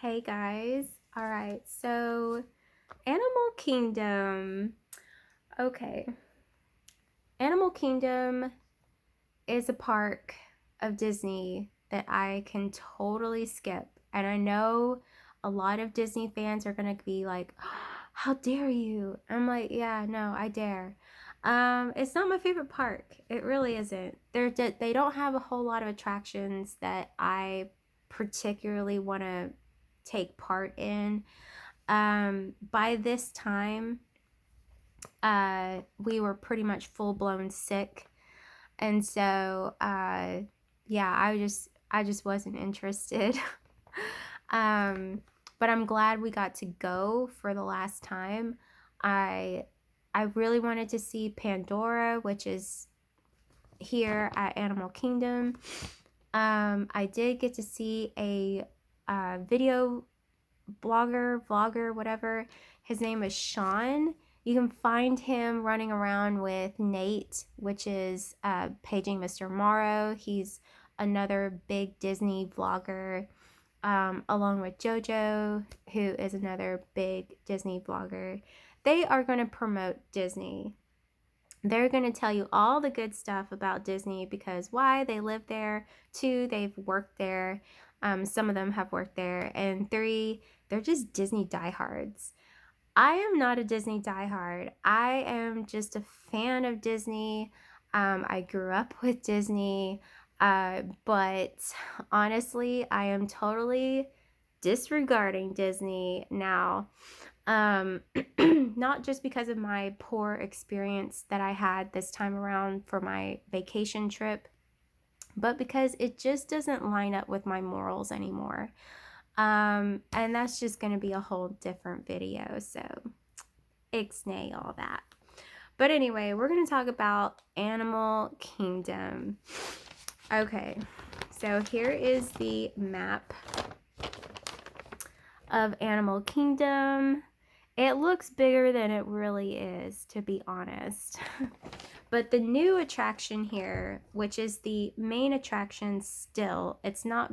Hey guys. All right, so Animal Kingdom. Okay. Animal Kingdom is a park of Disney that I can totally skip. And I know a lot of Disney fans are going to be like, how dare you? I'm like, yeah, no, I dare. It's not my favorite park. It really isn't. They don't have a whole lot of attractions that I particularly want to take part in. By this time, we were pretty much full blown sick, and so yeah, I just wasn't interested. um, but I'm glad we got to go for the last time. I I really wanted to see Pandora, which is here at Animal Kingdom. I did get to see a video vlogger, whatever. His name is Sean. You can find him running around with Nate, which is Paging Mr. Morrow. He's another big Disney vlogger, along with JoJo, who is another big Disney vlogger. They are going to promote Disney. They're going to tell you all the good stuff about Disney because why? They live there. 2, they've worked there. Some of them have worked there. And 3, they're just Disney diehards. I am not a Disney diehard. I am just a fan of Disney. I grew up with Disney. But honestly, I am totally disregarding Disney now. Not just because of my poor experience that I had this time around for my vacation trip, but because it just doesn't line up with my morals anymore. And that's just going to be a whole different video, so ixnay all that. But anyway, we're going to talk about Animal Kingdom. Okay, so here is the map of Animal Kingdom. It looks bigger than it really is, to be honest. But the new attraction here, which is the main attraction still, it's not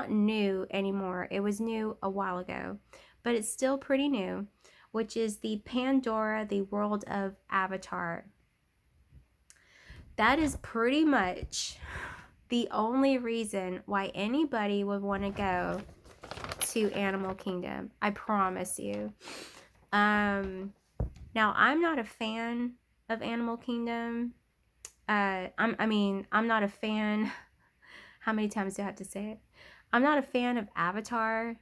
new anymore. It was new a while ago, but it's still pretty new, which is the Pandora, the World of Avatar. That is pretty much the only reason why anybody would want to go to Animal Kingdom. I promise you. Now, I'm not a fan of Animal Kingdom. I'm not a fan. How many times do I have to say it? I'm not a fan of Avatar.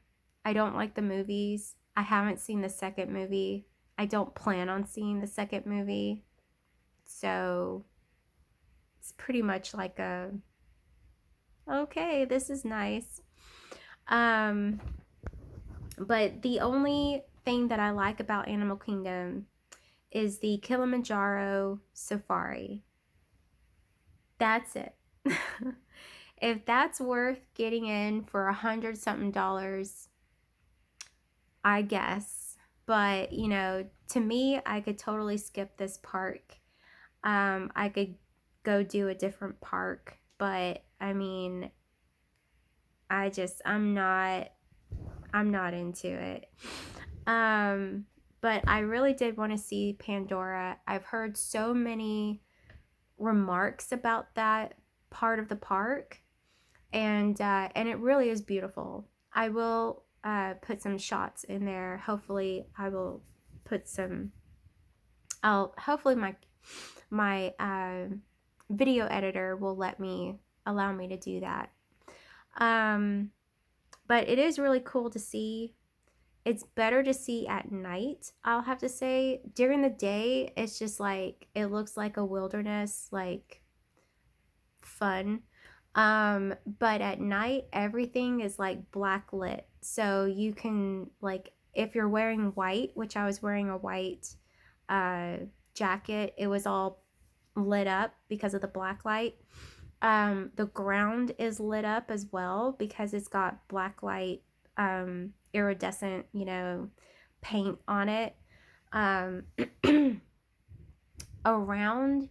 I don't like the movies. I haven't seen the second movie. I don't plan on seeing the second movie. So it's pretty much like okay, this is nice. But the only thing that I like about Animal Kingdom is the Kilimanjaro Safari. That's it. If that's worth getting in for $100-something, I guess. But, to me, I could totally skip this park. I could go do a different park. But, I'm not into it. But I really did want to see Pandora. I've heard so many remarks about that part of the park, and it really is beautiful. I will put some shots in there. Hopefully, I will put some. Hopefully my video editor will allow me to do that. But it is really cool to see. It's better to see at night, I'll have to say. During the day, it's just like, it looks like a wilderness, like, fun. But at night, everything is like black lit. So you can, like, if you're wearing white, which I was wearing a white jacket, it was all lit up because of the black light. The ground is lit up as well because it's got black light, iridescent, paint on it. Around,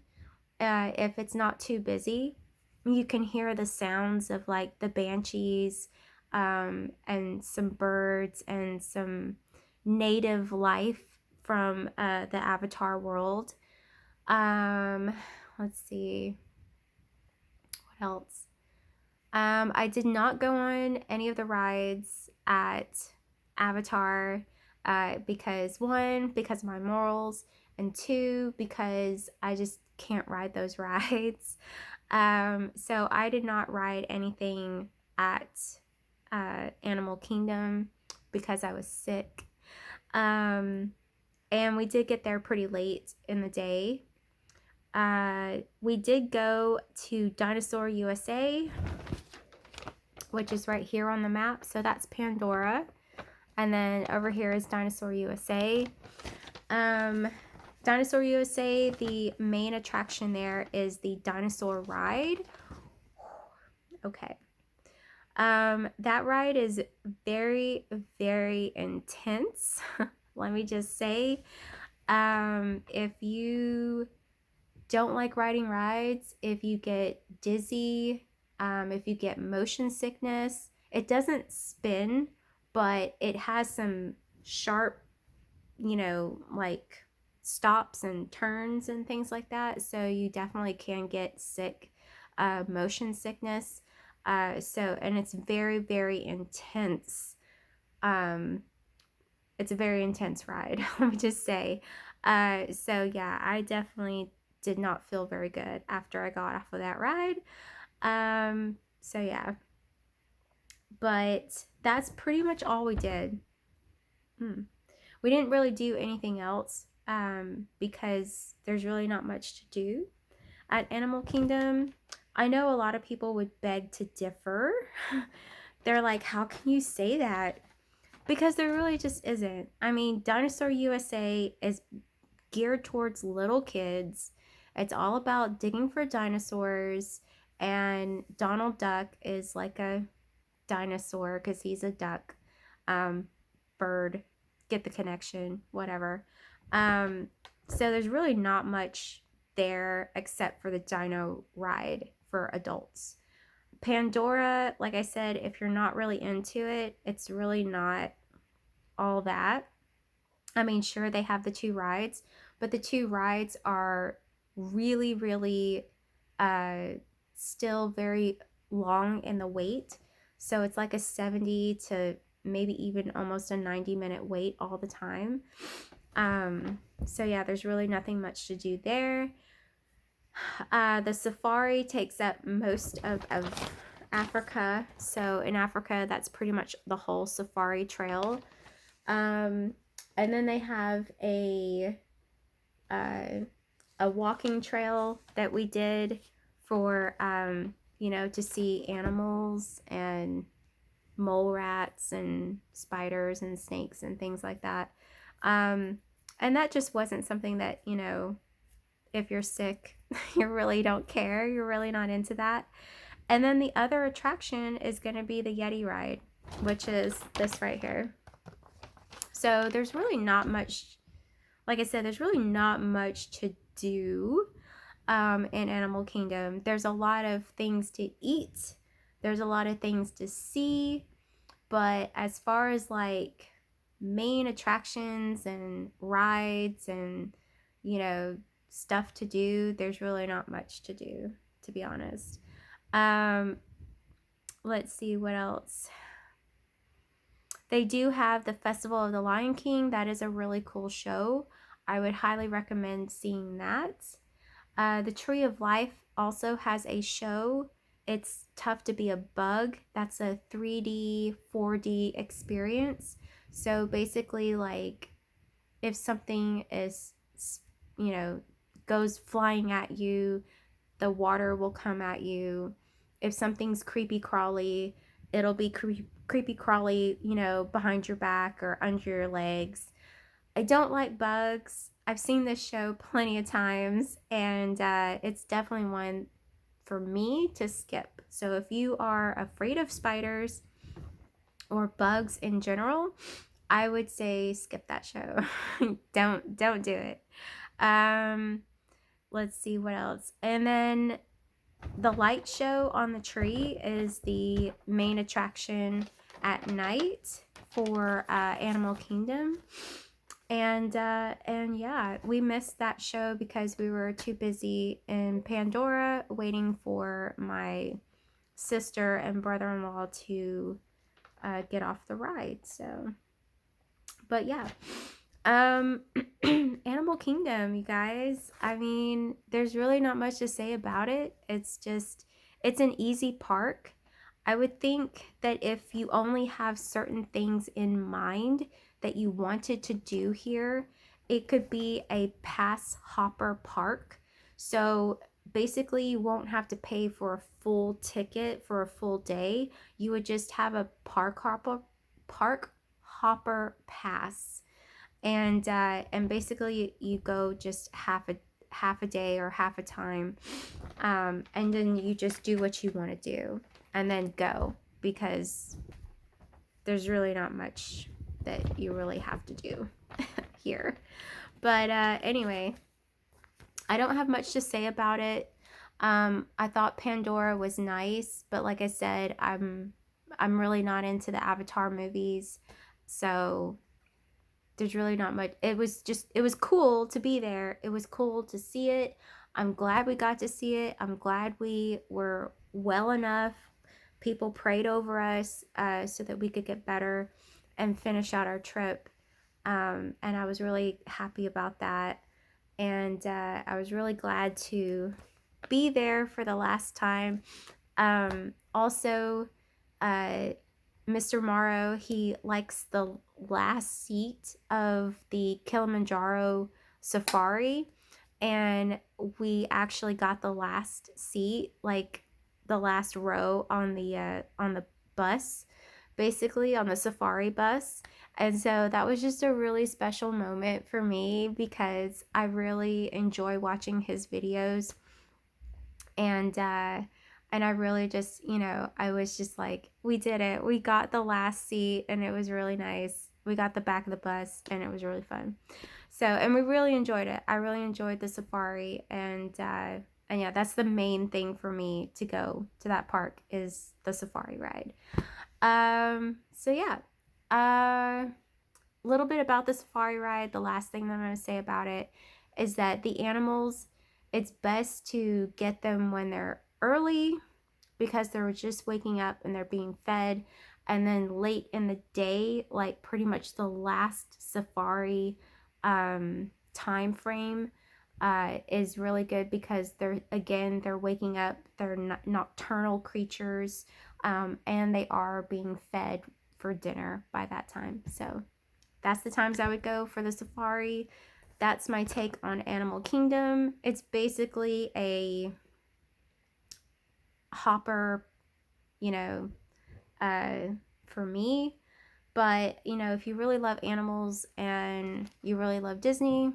if it's not too busy, you can hear the sounds of like the banshees, and some birds and some native life from the Avatar world. Let's see, what else? I did not go on any of the rides at Avatar because one, because of my morals, and two, because I just can't ride those rides. So I did not ride anything at Animal Kingdom because I was sick. And we did get there pretty late in the day. We did go to Dinosaur USA, which is right here on the map. So that's Pandora. And then over here is Dinosaur USA. Dinosaur USA, the main attraction there is the dinosaur ride. Okay. That ride is very, very intense. Let me just say, if you don't like riding rides, if you get dizzy, if you get motion sickness, it doesn't spin, but it has some sharp, like stops and turns and things like that. So you definitely can get sick, motion sickness. And it's very, very intense. It's a very intense ride, let me just say. So yeah, I definitely did not feel very good after I got off of that ride. So yeah, but that's pretty much all we did. We didn't really do anything else because there's really not much to do at Animal Kingdom. I know a lot of people would beg to differ. They're like, how can you say that? Because there really just isn't. I mean, Dinosaur USA is geared towards little kids. It's all about digging for dinosaurs, and Donald Duck is like a dinosaur because he's a duck. Bird, get the connection, whatever. So there's really not much there except for the dino ride for adults. Pandora, like I said, if you're not really into it, it's really not all that. I mean, sure, they have the two rides, but the two rides are really, really still very long in the wait. So it's like a 70 to maybe even almost a 90-minute wait all the time. So yeah, there's really nothing much to do there. The safari takes up most of Africa. So in Africa, that's pretty much the whole safari trail. And then they have a walking trail that we did for, to see animals and mole rats and spiders and snakes and things like that. And that just wasn't something that, if you're sick, you really don't care. You're really not into that. And then the other attraction is going to be the Yeti ride, which is this right here. So there's really not much, like I said, there's really not much to do in Animal Kingdom. There's a lot of things to eat. There's a lot of things to see. But as far as like main attractions and rides and, stuff to do, there's really not much to do, to be honest. Let's see what else. They do have the Festival of the Lion King. That is a really cool show. I would highly recommend seeing that. The Tree of Life also has a show. It's Tough to Be a Bug. That's a 3D, 4D experience. So basically, like, if something is, goes flying at you, the water will come at you. If something's creepy crawly, it'll be creepy crawly, behind your back or under your legs. I don't like bugs. I've seen this show plenty of times, and it's definitely one for me to skip. So if you are afraid of spiders or bugs in general, I would say skip that show. Don't do it. Let's see what else. And then the light show on the tree is the main attraction at night for Animal Kingdom. And yeah, we missed that show because we were too busy in Pandora waiting for my sister and brother-in-law to get off the ride. So, but yeah, Animal Kingdom, you guys. I mean, there's really not much to say about it. It's just, it's an easy park. I would think that if you only have certain things in mind that you wanted to do here, it could be a pass hopper park. So basically, you won't have to pay for a full ticket for a full day. You would just have a park hopper pass, and basically you go just half a day or half a time, and then you just do what you want to do and then go, because there's really not much that you really have to do here. But anyway, I don't have much to say about it. I thought Pandora was nice, but like I said, I'm really not into the Avatar movies, so there's really not much. It was cool to be there. It was cool to see it. I'm glad we got to see it. I'm glad we were well enough. People prayed over us so that we could get better and finish out our trip. And I was really happy about that. And I was really glad to be there for the last time. Also, Mr. Morrow, he likes the last seat of the Kilimanjaro Safari, and we actually got the last seat, like the last row on the bus, basically on the safari bus. And so that was just a really special moment for me because I really enjoy watching his videos, and I really just, I was just like, we did it. We got the last seat, and it was really nice. We got the back of the bus, and it was really fun. So, and we really enjoyed it. I really enjoyed the safari, and yeah, that's the main thing for me to go to that park is the safari ride. So yeah, a little bit about the safari ride. The last thing that I'm going to say about it is that the animals, it's best to get them when they're early because they're just waking up and they're being fed. And then late in the day, like pretty much the last safari time frame is really good because they're waking up. They're nocturnal creatures, and they are being fed for dinner by that time. So that's the times I would go for the safari. That's my take on Animal Kingdom. It's basically a hopper, for me. But, if you really love animals and you really love Disney,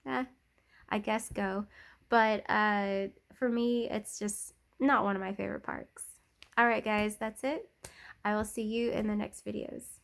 I guess go. But for me, it's just not one of my favorite parks. All right, guys, that's it. I will see you in the next videos.